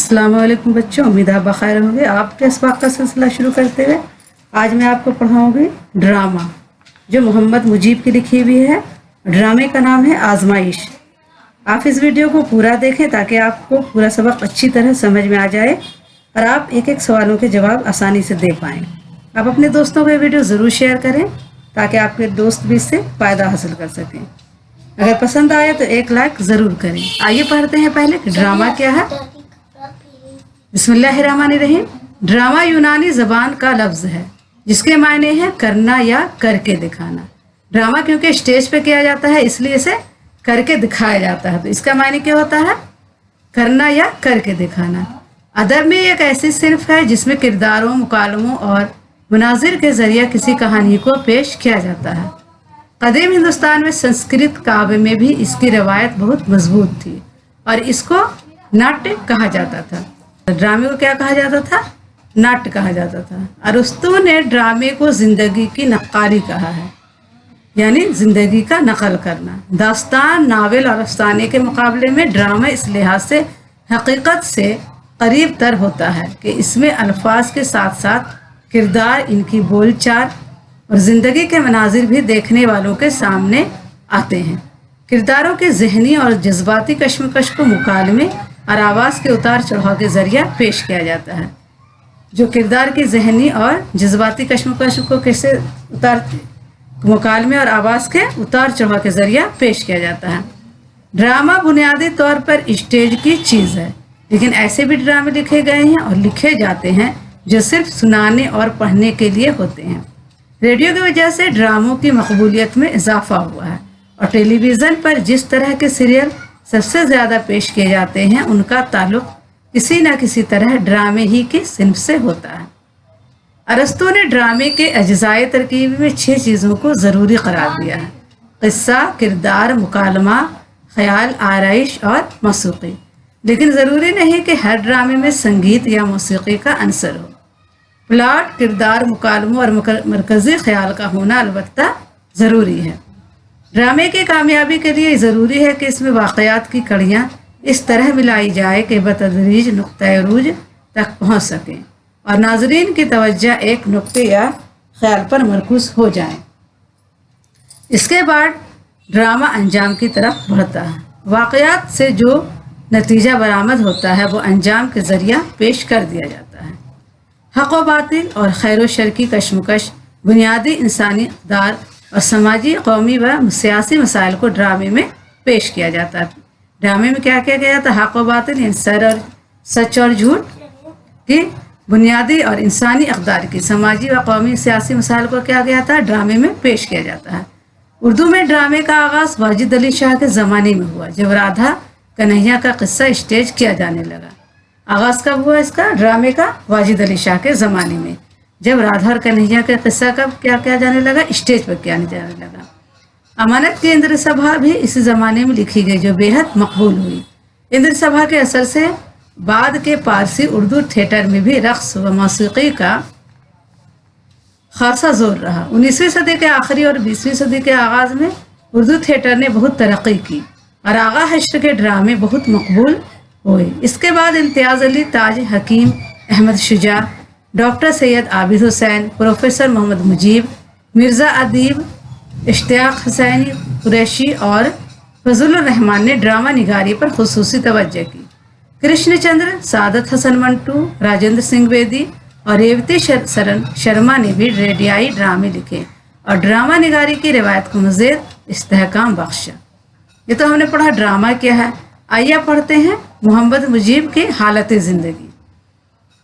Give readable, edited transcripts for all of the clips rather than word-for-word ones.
अस्सलाम वालेकुम बच्चों, उम्मीद है बखैर होंगे। आपके इसबाक का सिलसिला शुरू करते हुए आज मैं आपको पढ़ाऊंगी ड्रामा जो मोहम्मद मुजीब की लिखी हुई है। ड्रामे का नाम है आजमाइश। आप इस वीडियो को पूरा देखें ताकि आपको पूरा सबक अच्छी तरह समझ में आ जाए और आप एक एक सवालों के जवाब आसानी से दे पाएँ। आप अपने दोस्तों को ये वीडियो ज़रूर शेयर करें ताकि आपके दोस्त भी इससे फ़ायदा हासिल कर सकें। अगर पसंद आए तो एक लाइक ज़रूर करें। आइए पढ़ते हैं पहले कि ड्रामा क्या है। बिस्मिल्लाहिर्रहमानिर्रहीम। ड्रामा यूनानी ज़बान का लफ्ज़ है जिसके मायने हैं करना या करके दिखाना। ड्रामा क्योंकि स्टेज पे किया जाता है इसलिए इसे करके दिखाया जाता है। तो इसका मायने क्या होता है? करना या करके दिखाना। अदब में एक ऐसी सिर्फ है जिसमें किरदारों, मुकालमों और मुनाजिर के ज़रिए किसी कहानी को पेश किया जाता है। कदीम हिंदुस्तान में संस्कृत काव्य में भी इसकी रवायत बहुत मजबूत थी और इसको नाट्य कहा जाता था। ड्रामे को क्या कहा जाता था? नाट्य कहा जाता था। अरस्तू ने ड्रामे को जिंदगी की नक्काली कहा है, यानी जिंदगी का नकल करना। दास्तान, नावल और अफसाने के मुकाबले में ड्रामा इस लिहाज से हकीकत से करीब तर होता है कि इसमें अल्फाज के साथ साथ किरदार, इनकी बोलचाल और ज़िंदगी के मनाजिर भी देखने वालों के सामने आते हैं। किरदारों के जहनी और जज्बाती कश्मकश को मुकालमे और आवाज़ के उतार चढ़ाव के ज़रिए पेश किया जाता है। जो किरदार की जहनी और जज्बाती कश्मकश को कैसे मुकालमे और आवाज़ के उतार चढ़ाव के ज़रिए पेश किया जाता है। ड्रामा बुनियादी तौर पर स्टेज की चीज़ है, लेकिन ऐसे भी ड्रामे लिखे गए हैं और लिखे जाते हैं जो सिर्फ सुनाने और पढ़ने के लिए होते हैं। रेडियो की वजह से ड्रामों की मकबूलियत में इजाफा हुआ है और टेलीविज़न पर जिस तरह के सीरियल सबसे ज़्यादा पेश किए जाते हैं उनका ताल्लुक किसी न किसी तरह ड्रामे ही की सिन्फ से होता है। अरस्तू ने ड्रामे के अज्जाए तरकीब में 6 चीज़ों को ज़रूरी करार दिया है: क़िस्सा, किरदार, मुकालमा, ख्याल, आराइश और मौसीक़ी। लेकिन ज़रूरी नहीं कि हर ड्रामे में संगीत या मौसीक़ी का अंसर हो। प्लॉट, किरदार, मुकालमों और मरकज़ी ख्याल का होना अलबत्ता ज़रूरी है। ड्रामे की कामयाबी के लिए ज़रूरी है कि इसमें वाक़यात की कड़ियाँ इस तरह मिलाई जाए कि बतदरीज नुक्ता अरूज तक पहुँच सकें और नाज़रीन की तवज्जो एक नुक्ते या ख्याल पर मरकूज़ हो जाए। इसके बाद ड्रामा अंजाम की तरफ बढ़ता है। वाक़यात से जो नतीजा बरामद होता है वो अंजाम के ज़रिए पेश कर दिया जाता है। हक़ व बातिल और खैर व शर की कश्मकश, बुनियादी इंसानी इक़दार और समाजी, कौमी व सियासी मसाइल को ड्रामे में पेश किया जाता है। ड्रामे में क्या किया गया था? हक़ व बातिल यानी सच और झूठ की बुनियादी और इंसानी इक़दार की, समाजी व कौमी सियासी मसाइल को क्या गया था? ड्रामे में पेश किया जाता है। उर्दू में ड्रामे का आगाज़ वाजिद अली शाह के ज़माने में हुआ जब राधा कन्हैया का किस्सा स्टेज किया जाने लगा। आगाज़ कब हुआ इसका? ड्रामे का वाजिद अली शाह के ज़माने में, जब राधा और कन्हैया का किस्सा कब क्या किया जाने लगा? स्टेज पर किया जाने लगा। अमानत की इंद्र सभा भी इसी ज़माने में लिखी गई जो बेहद मकबूल हुई। इंद्र सभा के असर से बाद के पारसी उर्दू थिएटर में भी रक़्स व मौसीक़ी का खासा जोर रहा। 19वीं सदी के आखिरी और 20वीं सदी के आगाज़ में उर्दू थिएटर ने बहुत तरक्की की और आगा हश्र के ड्रामे बहुत मकबूल हुए। इसके बाद इम्तियाज़ अली, ताज हकीम, अहमद शुजा, डॉक्टर सैयद आबिद हुसैन, प्रोफेसर मोहम्मद मुजीब, मिर्ज़ा अदीब, इश्तियाक़ हुसैनी कुरैशी और फजलुर रहमान ने ड्रामा निगारी पर खुसूसी तवज्जो की। कृष्णचंद्र, सादत हसन मंटू, राजेंद्र सिंह बेदी और रेवती शरण शर्मा ने भी रेडियाई ड्रामे लिखे और ड्रामा निगारी की रिवायत को मज़ीद इस्तेहकाम बख्शा। ये तो हमने पढ़ा ड्रामा क्या है। आइए पढ़ते हैं मोहम्मद मुजीब की हालत ज़िंदगी।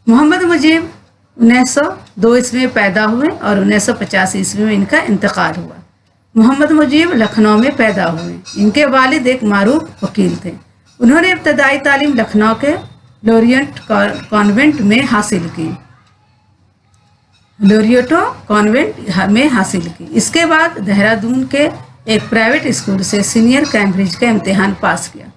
मोहम्मद मुजीब 1902 ईस्वी में पैदा हुए और 1950 ईस्वी में इनका इंतकाल हुआ। मोहम्मद मुजीब लखनऊ में पैदा हुए। इनके वालिद एक मारूफ वकील थे। उन्होंने इब्तदाई तालीम लखनऊ के लोरियट कॉन्वेंट में हासिल की। लोरियटो कॉन्वेंट में हासिल की। इसके बाद देहरादून के एक प्राइवेट स्कूल से सीनियर कैम्ब्रिज का इम्तिहान पास किया।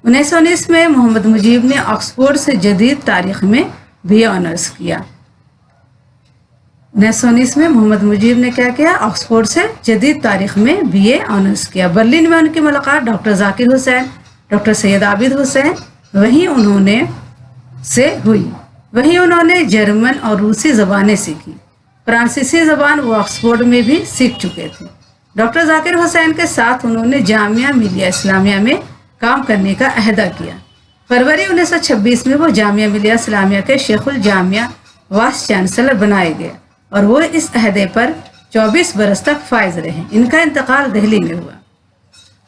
1919 में मोहम्मद मुजीब ने ऑक्सफोर्ड से जदीद तारीख़ में BA ऑनर्स किया। 1919 में मोहम्मद मुजीब ने क्या किया? ऑक्सफोर्ड से जदीद तारीख़ में BA ऑनर्स किया। बर्लिन में उनकी मुलाकात डॉक्टर जाकिर हुसैन, डॉक्टर सैयद आबिद हुसैन, वहीं उन्होंने से हुई। वहीं उन्होंने जर्मन और रूसी ज़बानें सीखी। फ्रांसीसी ज़बान वो ऑक्सफोर्ड में भी सीख चुके थे। डॉक्टर जाकिर हुसैन के साथ उन्होंने जामिया मिलिया इस्लामिया में काम करने का अहदा किया। फरवरी 1926 में वो जामिया मिलिया इस्लामिया के शेखुल जामिया वाइस चांसलर बनाए गए और वो इस अहदे पर 24 बरस तक फायज रहे। इनका इंतकाल दिल्ली में हुआ।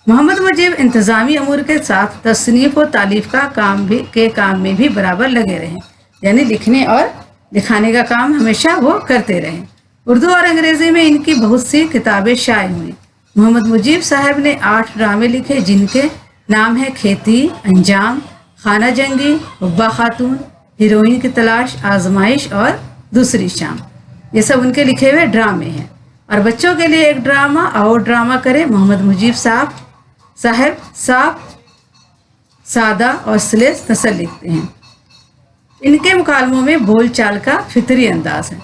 मोहम्मद मुजीब इंतज़ामी अमूर के साथ तसनीफ़ व तालीफ़ का काम में भी बराबर लगे रहे, यानी लिखने और दिखाने का काम हमेशा वो करते रहे। उर्दू और अंग्रेज़ी में इनकी बहुत सी किताबें शाये हुई। मोहम्मद मुजीब साहब ने 8 ड्रामे लिखे जिनके नाम है खेती, अंजाम, खाना जंगी, हुब्बा खातून, हीरोइन की तलाश, आजमाइश और दूसरी शाम। ये सब उनके लिखे हुए ड्रामे हैं। और बच्चों के लिए एक ड्रामा और ड्रामा करे मोहम्मद मुजीब साहब साफ सादा और सलीस नसर लिखते हैं। इनके मुकालमों में बोल चाल का फितरी अंदाज है।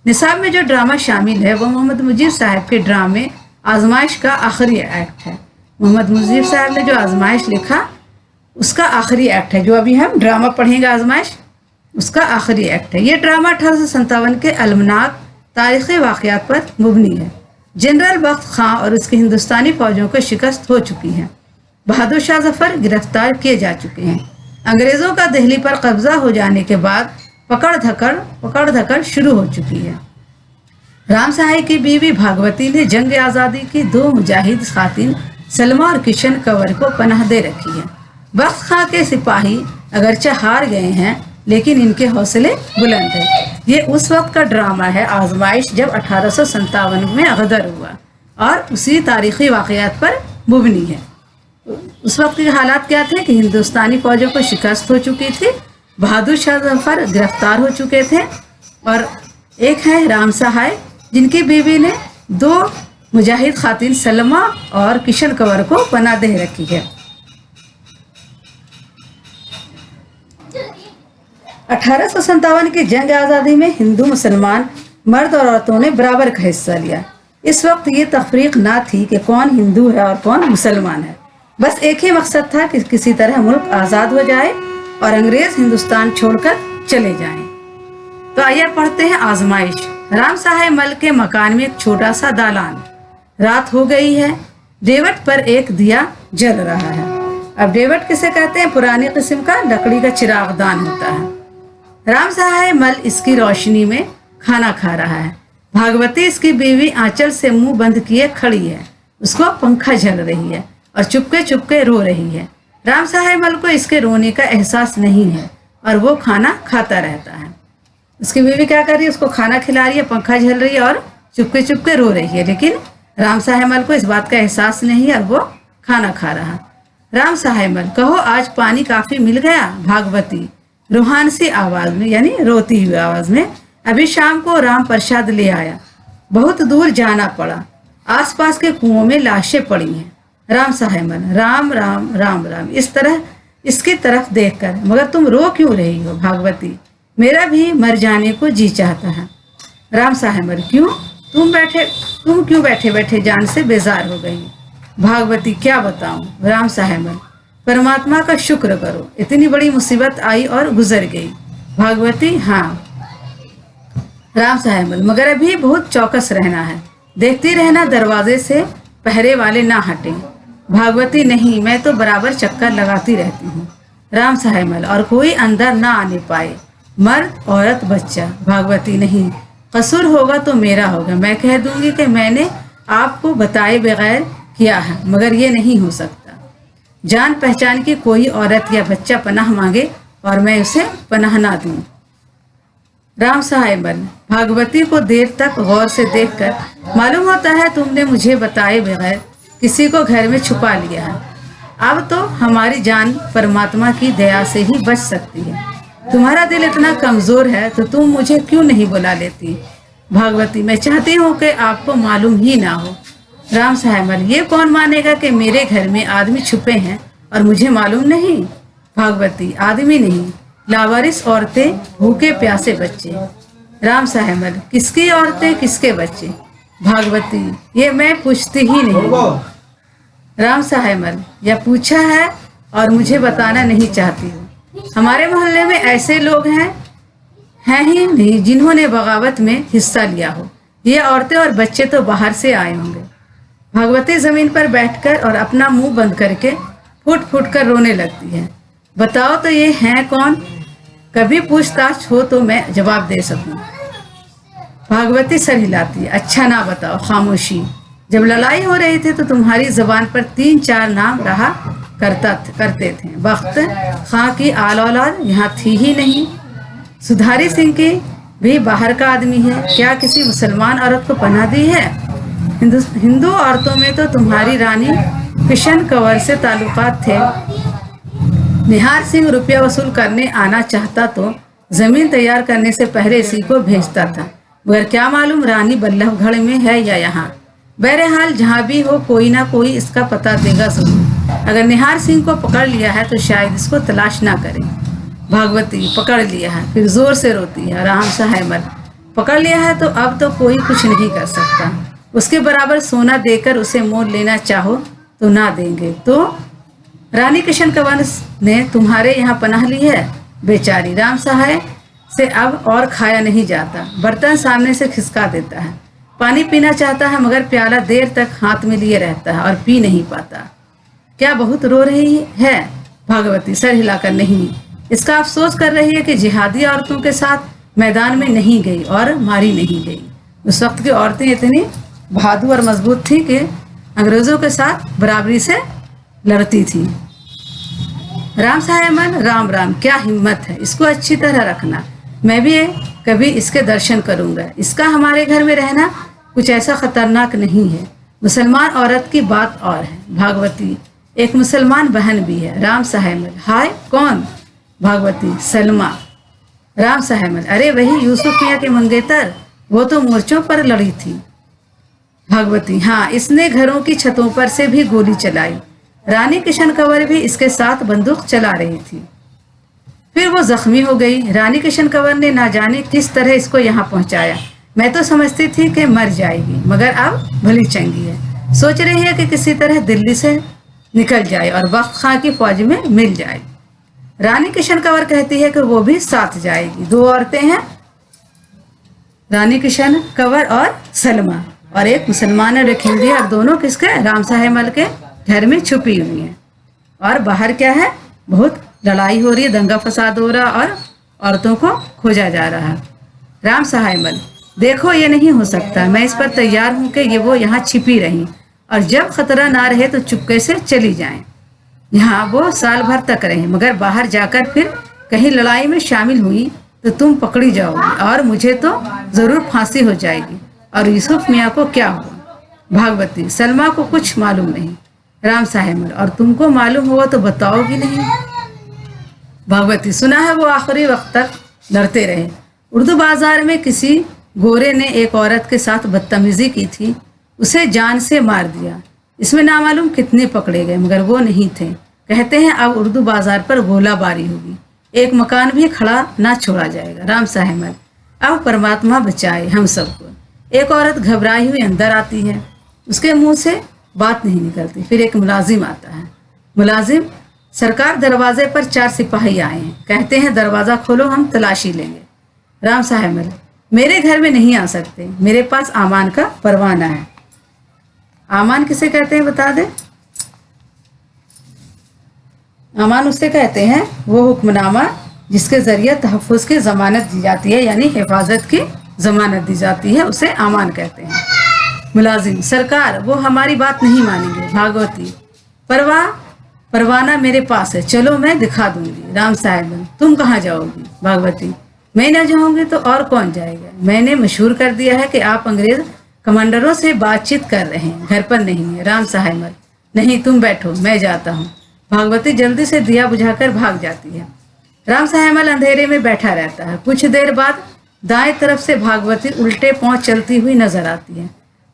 निसाब में जो ड्रामा शामिल है वो मोहम्मद मुजीब साहब के ड्रामे आजमाइश का आखिरी एक्ट है। मोहम्मद मुजीब साहब ने जो आजमाइश लिखा उसका आखिरी एक्ट है। जो अभी हम ड्रामा पढ़ेंगे आजमाइश, उसका आखिरी एक्ट है। ये ड्रामा 1857 के अलमनाक तारीख़ी वाक़यात पर मुबनी है। जनरल बख्त खां और उसकी हिंदुस्तानी फ़ौजों को शिकस्त हो चुकी है। बहादुर शाह जफ़र गिरफ्तार किए जा चुके हैं। अंग्रेज़ों का दिल्ली पर कब्ज़ा हो जाने के बाद पकड़ धकड़ शुरू हो चुकी है। राम सहाय की बीवी भागवती ने जंग आज़ादी की 2 मुजाहिद खातिन सलमा और किशन कंवर को पनाह दे रखी है। बख्त खां के सिपाही अगरचे हार गए हैं लेकिन इनके हौसले बुलंद हैं। ये उस वक्त का ड्रामा है आजमाइश जब 1857 में गदर हुआ और उसी तारीख़ी वाक़यात पर मुबनी है। उस वक्त के हालात क्या थे कि हिंदुस्तानी फ़ौजों को शिकस्त हो चुकी थी, बहादुर शाह जफ़र गिरफ्तार हो चुके थे और एक है राम सहाय जिनकी बीवी ने 2 मुजाहिद खातिन सलमा और किशन कंवर को पनाह दे रखी है। 1857 की जंग आज़ादी में हिंदू मुसलमान मर्द और औरतों ने बराबर का हिस्सा लिया। इस वक्त ये तफरीक ना थी कि कौन हिंदू है और कौन मुसलमान है। बस एक ही मकसद था कि किसी तरह मुल्क आज़ाद हो जाए और अंग्रेज़ हिंदुस्तान छोड़कर चले जाएं। तो आइए पढ़ते हैं आजमाइश। राम सहाय मल के मकान में एक छोटा सा दालान। रात हो गई है। डेवट पर एक दिया जल रहा है। अब डेवट किसे कहते हैं? पुरानी किस्म का लकड़ी का चिरागदान होता है। राम सहाय मल इसकी रोशनी में खाना खा रहा है। भागवती इसकी बीवी आंचल से मुंह बंद किए खड़ी है। उसको पंखा झल रही है और चुपके चुपके रो रही है। राम सहाय मल को इसके रोने का एहसास नहीं है और वो खाना खाता रहता है। उसकी बीवी क्या कर रही है? उसको खाना खिला रही है, पंखा झल रही है और चुपके चुपके रो रही है। लेकिन राम सहाय मल को इस बात का एहसास नहीं है और वो खाना खा रहा। राम सहाय मल, कहो आज पानी काफी मिल गया? भागवती रूहान सी आवाज में, यानी रोती हुई आवाज में, अभी शाम को राम प्रसाद ले आया। बहुत दूर जाना पड़ा। आसपास के कुओं में लाशें पड़ी हैं। राम सहाय मल, राम राम राम राम इसकी तरफ देखकर, मगर तुम रो क्यों रही हो? भागवती, मेरा भी मर जाने को जी चाहता है। राम सहाय मल, क्यों? तुम क्यों बैठे बैठे जान से बेजार हो गई? भागवती, क्या बताऊं? राम सहाय मल, परमात्मा का शुक्र करो, इतनी बड़ी मुसीबत आई और गुजर गई। भागवती, हाँ। राम सहाय मल, मगर अभी बहुत चौकस रहना है, देखती रहना दरवाजे से पहरे वाले ना हटें। भागवती, नहीं, मैं तो बराबर चक्कर लगाती रहती हूँ। राम सहाय मल, और कोई अंदर ना आने पाए, मर्द औरत बच्चा। भागवती, नहीं, कसूर होगा तो मेरा होगा। मैं कह दूंगी कि मैंने आपको बताए बगैर किया है, मगर ये नहीं हो सकता। जान पहचान की कोई औरत या बच्चा पनाह मांगे और मैं उसे पनाह ना दूं। राम सहाय मल, भागवती को देर तक गौर से देखकर, मालूम होता है तुमने मुझे बताए बगैर किसी को घर में छुपा लिया है। अब तो हमारी जान परमात्मा की दया से ही बच सकती है। तुम्हारा दिल इतना कमजोर है तो तुम मुझे क्यों नहीं बुला लेती? भागवती, मैं चाहती हूँ कि आपको मालूम ही ना हो। राम सहाय मल, ये कौन मानेगा कि मेरे घर में आदमी छुपे हैं और मुझे मालूम नहीं? भागवती, आदमी नहीं, लावारिस औरतें, भूखे प्यासे बच्चे। राम सहाय मल, किसकी औरतें, किसके बच्चे? भागवती, ये मैं पूछती ही नहीं। राम सहाय मल, यह पूछा है और मुझे बताना नहीं चाहती हूँ। हमारे मोहल्ले में ऐसे लोग हैं ही नहीं जिन्होंने बगावत में हिस्सा लिया हो। ये औरतें और बच्चे तो बाहर से आए होंगे। भगवती जमीन पर बैठकर और अपना मुंह बंद करके फूट फूट कर रोने लगती है। बताओ तो ये हैं कौन? कभी पूछताछ हो तो मैं जवाब दे सकूं। भागवती सर हिलाती है। अच्छा ना बताओ, खामोशी। जब लड़ाई हो रही थी तो तुम्हारी जबान पर 3-4 नाम रहा करते थे। वक्त खां की आल औलाद यहाँ थी ही नहीं। सुधारी सिंह की भी बाहर का आदमी है। क्या किसी मुसलमान औरत को पनाह दी है? हिंदू औरतों में तो तुम्हारी रानी किशन कंवर से ताल्लुकात थे। निहार सिंह रुपया वसूल करने आना चाहता तो जमीन तैयार करने से पहले इसी को भेजता था, मगर क्या मालूम रानी बल्लभगढ़ में है या यहाँ। बहरहाल जहाँ भी हो कोई ना कोई इसका पता देगा जरूर। अगर निहार सिंह को पकड़ लिया है तो शायद इसको तलाश ना करें। भागवती पकड़ लिया है, फिर जोर से रोती है। राम साहेब पकड़ लिया है तो अब तो कोई कुछ नहीं कर सकता। उसके बराबर सोना देकर उसे मोल लेना चाहो तो ना देंगे। तो रानी किशन कंवर ने तुम्हारे यहाँ पनाह ली है। बेचारी राम साहब से अब और खाया नहीं जाता। बर्तन सामने से खिसका देता है। पानी पीना चाहता है मगर प्याला देर तक हाथ में लिए रहता है और पी नहीं पाता। क्या बहुत रो रही है? भागवती सर हिलाकर नहीं। इसका अफसोस कर रही है कि जिहादी औरतों के साथ मैदान में नहीं गई और मारी नहीं गई। उस वक्त की औरतें इतनी बहादुर और मजबूत थी कि अंग्रेजों के साथ बराबरी से लड़ती थी। राम साहेबन राम राम, क्या हिम्मत है। इसको अच्छी तरह रखना। मैं भी कभी इसके दर्शन करूंगा। इसका हमारे घर में रहना कुछ ऐसा खतरनाक नहीं है। मुसलमान औरत की बात और है। भागवती एक मुसलमान बहन भी है। राम साहेब हाय कौन? भागवती सलमा। राम साहेब अरे वही यूसुफ मियाँ के मंगेतर, वो तो मोर्चों पर लड़ी थी। भागवती हाँ, इसने घरों की छतों पर से भी गोली चलाई। रानी किशन कंवर भी इसके साथ बंदूक चला रही थी। फिर वो जख्मी हो गई। रानी किशन कंवर ने ना जाने किस तरह इसको यहाँ पहुँचाया। मैं तो समझती थी कि मर जाएगी, मगर अब भली चंगी है। सोच रही है कि किसी तरह दिल्ली से निकल जाए और वक्त खां की फौज में मिल जाए। रानी किशन कंवर कहती है कि वो भी साथ जाएगी। 2 औरतें हैं, रानी किशन कंवर और सलमा, और एक मुसलमान रखेंगे। और दोनों किसके? राम साहेब के घर में छुपी हुई है। और बाहर क्या है? बहुत लड़ाई हो रही है, दंगा फसाद हो रहा और औरतों को खोजा जा रहा है। राम साहेब देखो ये नहीं हो सकता। मैं इस पर तैयार हूँ कि ये वो यहाँ छिपी रही और जब खतरा ना रहे तो चुपके से चली जाएं। यहाँ वो साल भर तक रहे, मगर बाहर जाकर फिर कहीं लड़ाई में शामिल हुई तो तुम पकड़ी जाओगी और मुझे तो जरूर फांसी हो जाएगी। और यूसुफ मियाँ को क्या हुआ? भागवती सलमा को कुछ मालूम नहीं। राम साहेब और तुमको मालूम हुआ तो बताओगी नहीं? भागवती सुना है वो आखिरी वक्त तक लड़ते रहे। उर्दू बाजार में किसी गोरे ने एक औरत के साथ बदतमीजी की थी, उसे जान से मार दिया। इसमें नामालूम कितने पकड़े गए मगर वो नहीं थे। कहते हैं अब उर्दू बाजार पर गोलाबारी होगी, एक मकान भी खड़ा ना छोड़ा जाएगा। राम साहेब अब परमात्मा बचाए हम सबको। एक औरत घबराई हुई अंदर आती है, उसके मुंह से बात नहीं निकलती। फिर एक मुलाजिम आता है। मुलाजिम सरकार दरवाजे पर 4 सिपाही आए हैं, कहते हैं दरवाज़ा खोलो हम तलाशी लेंगे। राम साहेब मेरे घर में नहीं आ सकते, मेरे पास आमान का परवाना है। आमान किसे कहते हैं बता दे? आमान उसे कहते हैं वो हुक्मनामा जिसके जरिए तहफ़्फ़ुज़ की ज़मानत दी जाती है, यानी हिफाजत की ज़मानत दी जाती है, उसे आमान कहते हैं। मुलाजिम सरकार वो हमारी बात नहीं मानेंगे। भागवती परवाना मेरे पास है, चलो मैं दिखा दूंगी। राम साहेब तुम कहाँ जाओगी? भागवती मैं न जाऊंगी तो और कौन जाएगा? मैंने मशहूर कर दिया है कि आप अंग्रेज कमांडरों से बातचीत कर रहे हैं, घर पर नहीं है। राम साहेब नहीं तुम बैठो, मैं जाता हूँ। भागवती जल्दी से दिया बुझाकर भाग जाती है। राम साहेब अंधेरे में बैठा रहता है। कुछ देर बाद दाएं तरफ से भागवती उल्टे पांव चलती हुई नजर आती है।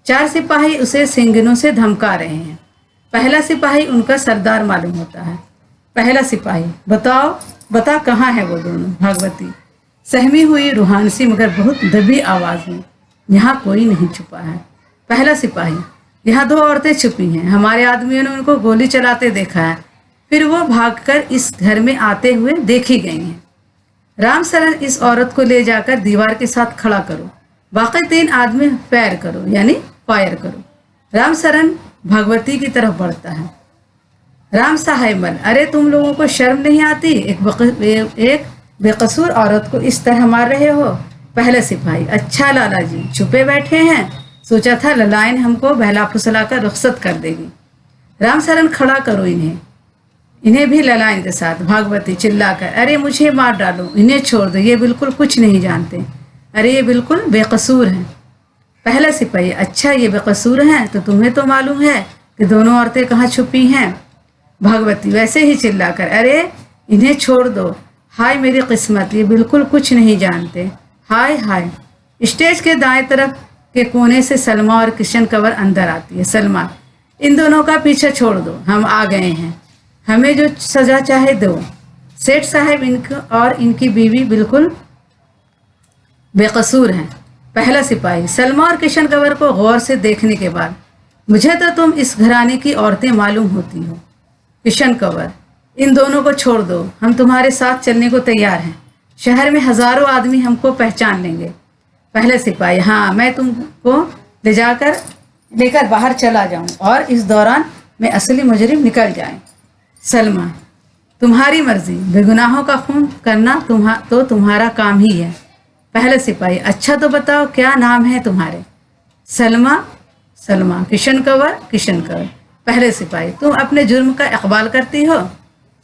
4 सिपाही उसे सिंगनों से धमका रहे हैं। पहला सिपाही उनका सरदार मालूम होता है। पहला सिपाही बता कहाँ है वो दोनों? भागवती सहमी हुई रूहान सी मगर बहुत दबी आवाज में, यहाँ कोई नहीं छुपा है। पहला सिपाही यहाँ 2 औरतें छुपी हैं, हमारे आदमियों ने उनको गोली चलाते देखा है। फिर वो भागकर इस घर में आते हुए देखी गई हैं। राम सरन, इस औरत को ले जाकर दीवार के साथ खड़ा करो, बाकी 3 आदमी फायर करो, यानी फायर करो। राम सरन भगवती की तरफ बढ़ता है। राम साहेबन, अरे तुम लोगों को शर्म नहीं आती? एक बेकसूर औरत को इस तरह मार रहे हो। पहले सिपाही, अच्छा लाला जी छुपे बैठे हैं, सोचा था ललायन हमको बहला फुसला कर रुखसत कर देगी। राम सरन, खड़ा करो इन्हें भी ललायन के साथ। भागवती चिल्लाकर, अरे मुझे मार डालो, इन्हें छोड़ दो, ये बिल्कुल कुछ नहीं जानते, अरे ये बिल्कुल बेकसूर हैं। पहला सिपाही, अच्छा ये बेकसूर हैं तो तुम्हें तो मालूम है कि दोनों औरतें कहाँ छुपी हैं। भागवती वैसे ही चिल्लाकर, अरे इन्हें छोड़ दो, हाय मेरी किस्मत, ये बिल्कुल कुछ नहीं जानते, हाय हाय। स्टेज के दाएं तरफ के कोने से सलमा और किशन कंवर अंदर आती है। सलमा, इन दोनों का पीछा छोड़ दो, हम आ गए हैं, हमें जो सजा चाहे दो। सेठ साहब इनको और इनकी बीवी बिल्कुल बेकसूर हैं। पहला सिपाही, सलमा और किशन कंवर को गौर से देखने के बाद, मुझे तो तुम इस घराने की औरतें मालूम होती हो। किशन कंवर, इन दोनों को छोड़ दो, हम तुम्हारे साथ चलने को तैयार हैं, शहर में हजारों आदमी हमको पहचान लेंगे। पहला सिपाही, हाँ मैं तुमको लेकर बाहर चला जाऊं और इस दौरान में असली मुजरिम निकल जाए। सलमा, तुम्हारी मर्जी, बेगुनाहों का खून करना तुम्हारा काम ही है। पहला सिपाही, अच्छा तो बताओ क्या नाम है तुम्हारे? सलमा, किशन कंवर। पहले सिपाही, तुम अपने जुर्म का इकबाल करती हो?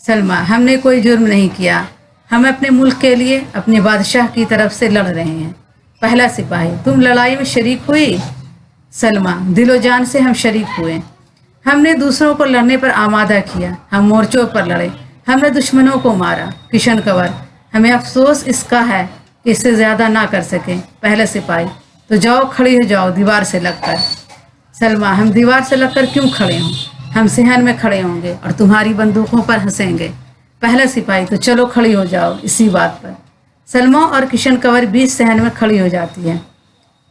सलमा, हमने कोई जुर्म नहीं किया, हम अपने मुल्क के लिए अपने बादशाह की तरफ से लड़ रहे हैं। पहला सिपाही, तुम लड़ाई में शरीक हुई? सलमा, दिलो जान से हम शरीक हुए, हमने दूसरों को लड़ने पर आमादा किया, हम मोर्चों पर लड़े, हमने दुश्मनों को मारा। किशन कंवर, हमें अफसोस इसका है कि इससे ज़्यादा ना कर सके। पहले सिपाही, तो जाओ खड़ी हो जाओ दीवार से लगकर। सलमा, हम दीवार से लगकर क्यों खड़े हों, हम सहन में खड़े होंगे और तुम्हारी बंदूकों पर हंसेंगे। पहला सिपाही, तो चलो खड़ी हो जाओ इसी बात पर। सलमा और किशन कंवर बीच सहन में खड़ी हो जाती है।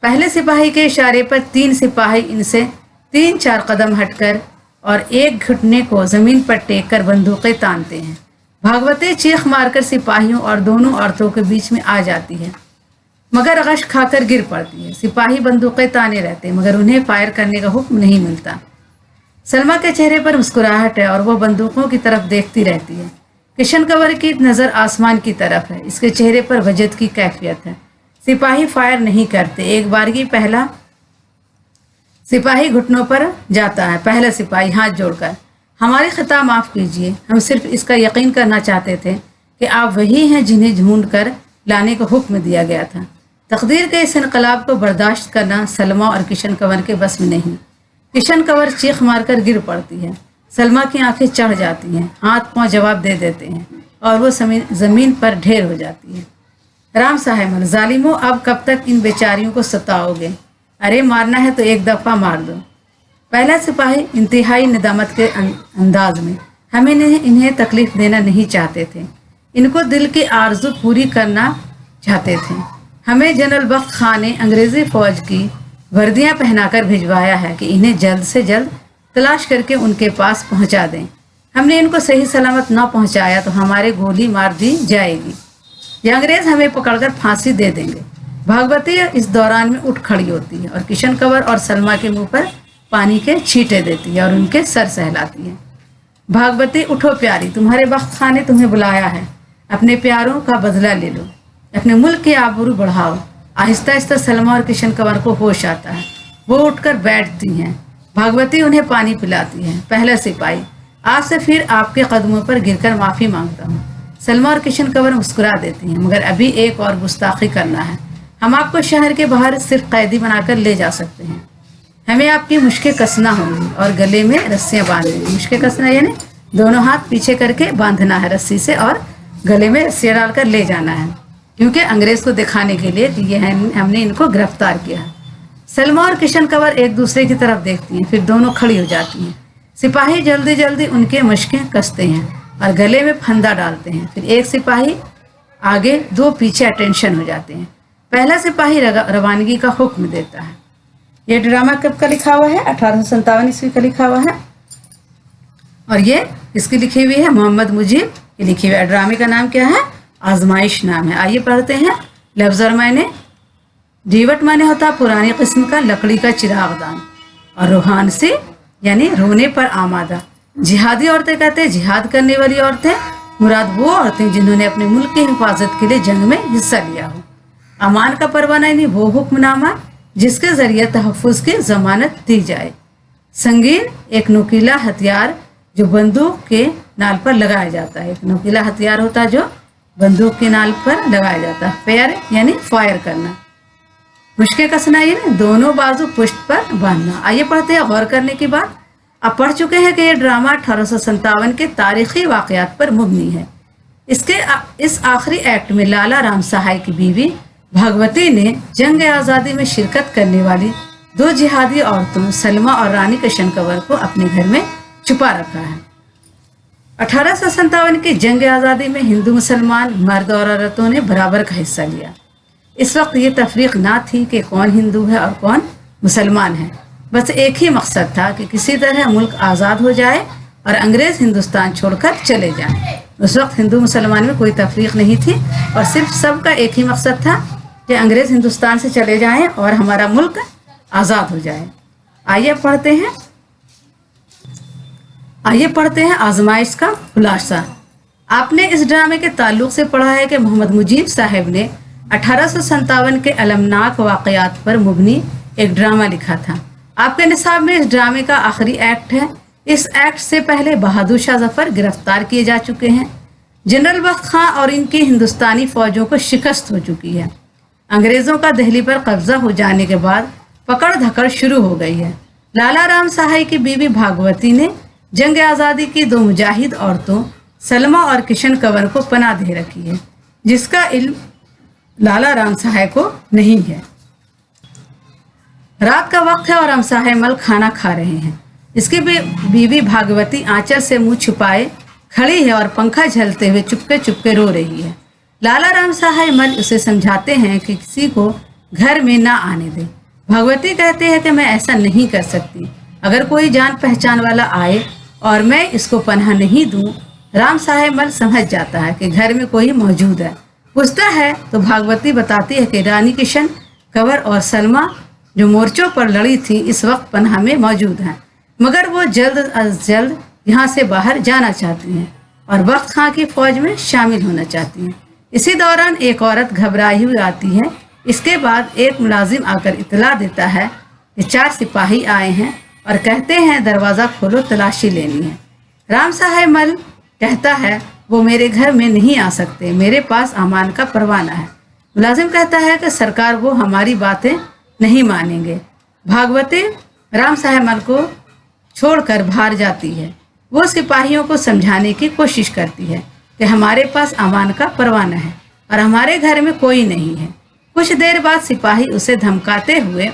पहले सिपाही के इशारे पर 3 सिपाही इनसे 3-4 कदम हटकर और एक घुटने को जमीन पर टेक कर बंदूकें तानते हैं। भागवती चीख मारकर सिपाहियों और दोनों औरतों के बीच में आ जाती है, मगर गश खाकर गिर पड़ती है। सिपाही बंदूकें ताने रहते हैं, मगर उन्हें फायर करने का हुक्म नहीं मिलता। सलमा के चेहरे पर मुस्कुराहट है और वो बंदूकों की तरफ देखती रहती है। किशन कंवर की नज़र आसमान की तरफ है, इसके चेहरे पर वजद की कैफियत है। सिपाही फायर नहीं करते। एक बारगी पहला सिपाही घुटनों पर जाता है। पहला सिपाही हाथ जोड़कर, हमारी खता माफ़ कीजिए, हम सिर्फ इसका यकीन करना चाहते थे कि आप वही हैं जिन्हें ढूंढ कर लाने का हुक्म दिया गया था। तकदीर के इस इनकलाब को बर्दाश्त करना सलमा और किशन कंवर के बस में नहीं। किशन कंवर चीख मारकर गिर पड़ती है। सलमा की आंखें चढ़ जाती हैं, हाथ पांव जवाब दे देते हैं और वो ज़मीन पर ढेर हो जाती है। राम साहेब, जालिमों, अब कब तक इन बेचारियों को सताओगे? अरे मारना है तो एक दफ़ा मार दो। पहला सिपाही इंतहाई निदामत के अंदाज में, हमें इन्हें तकलीफ देना नहीं चाहते थे, इनको दिल की आरज़ू पूरी करना चाहते थे। हमें जनरल बख्त खान ने अंग्रेज़ी फ़ौज की वर्दियां पहनाकर भिजवाया है कि इन्हें जल्द से जल्द तलाश करके उनके पास पहुंचा दें। हमने इनको सही सलामत न पहुंचाया तो हमारे गोली मार दी जाएगी या अंग्रेज़ हमें पकड़कर फांसी दे देंगे। भागवती इस दौरान में उठ खड़ी होती है और किशन कंवर और सलमा के मुंह पर पानी के छींटे देती है और उनके सर सहलाती है। भागवती, उठो प्यारी, तुम्हारे बख्त खान ने तुम्हें बुलाया है, अपने प्यारों का बदला ले लो, अपने मुल्क की आबरू बढ़ाओ। आहिस्ता आहिस्ता सलमा और किशन कंवर को होश आता है, वो उठकर बैठती हैं। भागवती उन्हें पानी पिलाती है। पहला सिपाही, आज से फिर आपके कदमों पर गिरकर माफ़ी मांगता हूँ। सलमा और किशन कंवर मुस्कुरा देती हैं, मगर अभी एक और गुस्ताखी करना है, हम आपको शहर के बाहर सिर्फ कैदी बनाकर ले जा सकते हैं। हमें आपकी मुश्कें कसना होंगी और गले में रस्सियाँ बांधनी। मुश्कें कसना यानी दोनों हाथ पीछे करके बांधना है रस्सी से और गले में रस्सियाँ डालकर ले जाना है, क्योंकि अंग्रेज़ को दिखाने के लिए कि ये हमने इनको गिरफ्तार किया है। सलमा और किशन कंवर एक दूसरे की तरफ देखती हैं, फिर दोनों खड़ी हो जाती हैं। सिपाही जल्दी जल्दी उनके मुश्कें कसते हैं और गले में फंदा डालते हैं। फिर एक सिपाही आगे, 2 पीछे अटेंशन हो जाते हैं। पहला सिपाही रवानगी का हुक्म देता है। यह ड्रामा कब का लिखा हुआ है? 1857 ईस्वी का लिखा हुआ है और ये इसकी लिखी हुई है मोहम्मद मुजीब की लिखी हुई है। ड्रामे का नाम क्या है? आजमाइश नाम है। आइए पढ़ते हैं। लफ्ज़ और मायने। डीवट माने होता है पुरानी किस्म का लकड़ी का चिरागदान, और रूहान से यानी रोने पर आमादा। जिहादी औरतें कहते हैं जिहाद करने वाली औरतें, मुराद वो औरतें जिन्होंने अपने मुल्क की हिफाजत के लिए जंग में हिस्सा लिया हो। अमान का परवाना यानी वो हुक्मनामा जिसके जरिए तहफ़्फ़ुज़ की जमानत दी जाए। संगीन एक नुकीला हथियार जो बंदूक के नाल पर लगाया जाता है। एक नुकीला हथियार होता है जो बंदूक के नाल पर लगाया जाता है। फेयर यानी फायर करना। मुश्के कसना यानी दोनों बाजू पुष्ट पर बांधना। आइए पढ़ते हैं। गौर करने की बात। अब पढ़ चुके हैं कि यह ड्रामा 1857 के तारीखी वाक़यात पर मुबनी है। इस आखिरी एक्ट में लाला राम सहाय की बीवी भगवती ने जंग आज़ादी में शिरकत करने वाली 2 जिहादी औरतों सलमा और रानी किशन कंवर को अपने घर में छुपा रखा है। 1857 की जंग आज़ादी में हिंदू मुसलमान मर्द और औरतों ने बराबर का हिस्सा लिया। इस वक्त ये तफरीक ना थी कि कौन हिंदू है और कौन मुसलमान है। बस एक ही मकसद था कि किसी तरह मुल्क आज़ाद हो जाए और अंग्रेज़ हिंदुस्तान छोड़कर चले जाएं। उस वक्त हिंदू मुसलमान में कोई तफरीक नहीं थी और सिर्फ सबका एक ही मकसद था कि अंग्रेज़ हिंदुस्तान से चले जाएं और हमारा मुल्क आज़ाद हो जाए। आइए पढ़ते हैं आजमाइश का खुलासा। आपने इस ड्रामे के ताल्लुक से पढ़ा है कि मोहम्मद मुजीब साहब ने 1857 के अलमनाक वाक़यात पर मुबनी एक ड्रामा लिखा था। आपके निसाब में इस ड्रामे का आखिरी एक्ट है। इस एक्ट से पहले बहादुर शाह जफर गिरफ्तार किए जा चुके हैं। जनरल बख्त खां और इनकी हिंदुस्तानी फौजों को शिकस्त हो चुकी है। अंग्रेज़ों का दिल्ली पर कब्जा हो जाने के बाद पकड़ धकड़ शुरू हो गई है। लाला राम सहाय की बीवी भागवती ने जंग आज़ादी की 2 मुजाहिद औरतों सलमा और किशन कंवर को पनाह दे रखी है, जिसका इल्म लाला राम सहाय को नहीं है। रात का वक्त है और हम सहाय मल खाना खा रहे हैं। इसकी बीवी भागवती आंचल से मुंह छुपाए खड़ी है और पंखा झलते हुए चुपके चुपके रो रही है। लाला राम सहाय मल उसे समझाते हैं कि किसी को घर में ना आने दे। भगवती कहते हैं कि मैं ऐसा नहीं कर सकती। अगर कोई जान पहचान वाला आए और मैं इसको पनाह नहीं दूं। राम साहेब मल समझ जाता है कि घर में कोई मौजूद है। पूछता है तो भागवती बताती है कि रानी किशन कंवर और सलमा जो मोर्चों पर लड़ी थी इस वक्त पनाह में मौजूद हैं, मगर वो जल्द अज जल्द यहाँ से बाहर जाना चाहती हैं और बख्त खां की फौज में शामिल होना चाहती हैं। इसी दौरान एक औरत घबराई हुई आती है। इसके बाद एक मुलाजिम आकर इतला देता है कि 4 सिपाही आए हैं और कहते हैं दरवाज़ा खोलो, तलाशी लेनी है। राम साहेब मल कहता है वो मेरे घर में नहीं आ सकते, मेरे पास अमान का परवाना है। मुलाजिम कहता है कि सरकार वो हमारी बातें नहीं मानेंगे। भागवती राम साहेब मल को छोड़कर बाहर जाती है। वो सिपाहियों को समझाने की कोशिश करती है कि हमारे पास अमान का परवाना है और हमारे घर में कोई नहीं है। कुछ देर बाद सिपाही उसे धमकाते हुए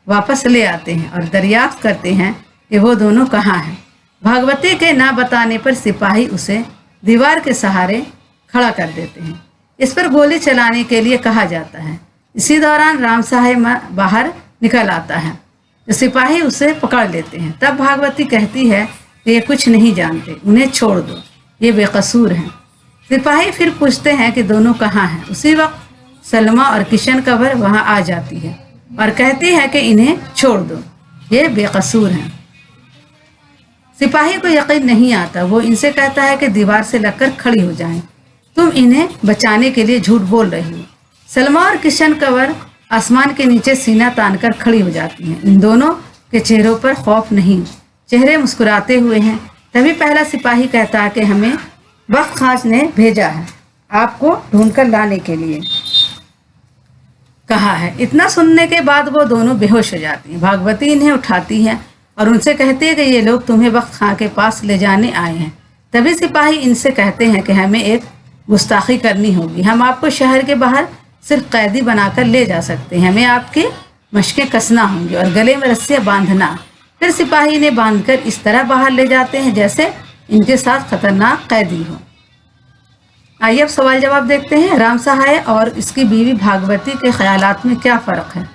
वापस ले आते हैं और दरियाफ्त करते हैं कि वो दोनों कहाँ हैं। भागवती के ना बताने पर सिपाही उसे दीवार के सहारे खड़ा कर देते हैं। इस पर गोली चलाने के लिए कहा जाता है। इसी दौरान राम साहेब बाहर निकल आता है तो सिपाही उसे पकड़ लेते हैं। तब भागवती कहती है कि ये कुछ नहीं जानते, उन्हें छोड़ दो, ये बेकसूर हैं। सिपाही फिर पूछते हैं कि दोनों कहाँ हैं। उसी वक्त सलमा और किशन कंवर वहाँ आ जाती है और कहती है कि इन्हें छोड़ दो, ये बेकसूर हैं। सिपाही को यकीन नहीं आता। वो इनसे कहता है कि दीवार से लगकर खड़ी हो जाएं, तुम इन्हें बचाने के लिए झूठ बोल रही हो। सलमा और किशन कंवर आसमान के नीचे सीना तानकर खड़ी हो जाती हैं। इन दोनों के चेहरों पर खौफ नहीं, चेहरे मुस्कुराते हुए हैं। तभी पहला सिपाही कहता है कि हमें बख्त खां ने भेजा है आपको ढूंढकर लाने के लिए कहा है। इतना सुनने के बाद वो दोनों बेहोश हो जाती हैं। भागवती इन्हें उठाती है और उनसे कहती है कि ये लोग तुम्हें बख्त खां के पास ले जाने आए हैं। तभी सिपाही इनसे कहते हैं कि हमें एक गुस्ताखी करनी होगी, हम आपको शहर के बाहर सिर्फ कैदी बनाकर ले जा सकते हैं, हमें आपकी मशकें कसना होंगी और गले में रस्सियाँ बांधना। फिर सिपाही इन्हें बांधकर इस तरह बाहर ले जाते हैं जैसे इनके साथ खतरनाक कैदी हो। आइए अब सवाल जवाब देखते हैं। राम सहाय और इसकी बीवी भागवती के ख्यालात में क्या फ़र्क है।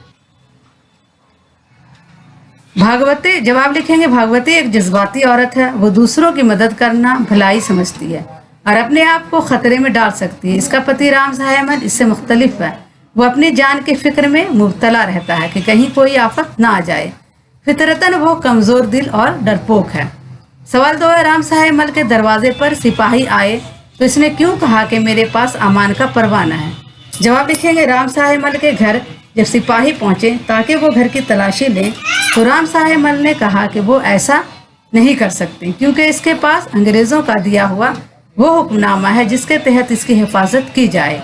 भागवती जवाब लिखेंगे, भागवती एक जज्बाती औरत है। वो दूसरों की मदद करना भलाई समझती है और अपने आप को खतरे में डाल सकती है। इसका पति राम सहाय अमल इससे मुख्तलिफ है। वो अपनी जान की फिक्र में मुब्तला रहता है कि कहीं कोई आफत ना आ जाए। फितरतन वो कमज़ोर दिल और डरपोक है। सवाल 2 है, राम सहाय अमल के दरवाजे पर सिपाही आए तो इसने क्यों कहा कि मेरे पास अमान का परवाना है? जवाब लिखेंगे, राम सहाय अमल के घर जब सिपाही पहुंचे ताकि वो घर की तलाशी लें तो राम सहाय अमल ने कहा कि वो ऐसा नहीं कर सकते क्योंकि इसके पास अंग्रेज़ों का दिया हुआ वो हुक्मनामा है जिसके तहत इसकी हिफाजत की जाए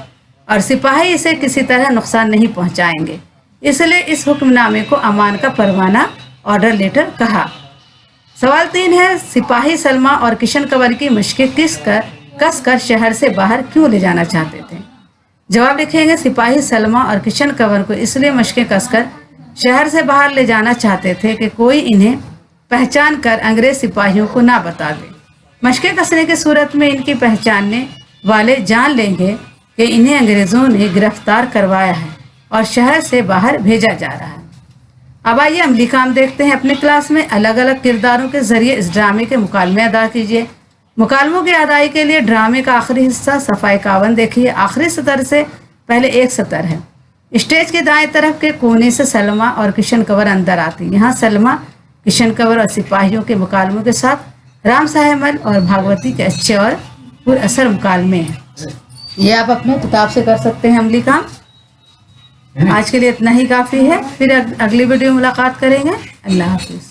और सिपाही इसे किसी तरह नुकसान नहीं पहुंचाएंगे। इसलिए इस हुक्मनामे को अमान का परवाना ऑर्डर लेटर कहा। सवाल 3 है, सिपाही सलमा और किशन कंवर की मशकें कस कर शहर से बाहर क्यों ले जाना चाहते थे? जवाब लिखेंगे, सिपाही सलमा और किशन कंवर को इसलिए मशकें कसकर शहर से बाहर ले जाना चाहते थे कि कोई इन्हें पहचान कर अंग्रेज सिपाहियों को ना बता दे। मशकें कसने की सूरत में इनकी पहचानने वाले जान लेंगे कि इन्हें अंग्रेज़ों ने गिरफ्तार करवाया है और शहर से बाहर भेजा जा रहा है। अब आइए अमली काम देखते हैं। अपने क्लास में अलग अलग किरदारों के जरिए इस ड्रामे के मुकालमे अदा कीजिए। मुकालमों की अदाई के लिए ड्रामे का आखिरी हिस्सा सफ़ा 51 देखिए। आखिरी सतर से पहले एक सतर है। स्टेज के दाएं तरफ के कोने से सलमा और किशन कंवर अंदर आती। यहाँ सलमा किशन कंवर और सिपाहियों के मुकालमों के साथ राम सहाय अमल और भागवती के अच्छे और पुरअसर मुकालमे हैं। ये आप अपने किताब से कर सकते हैं अमली काम। आज के लिए इतना ही काफ़ी है। फिर अगली वीडियो मुलाकात करेंगे। अल्लाह हाफिज़।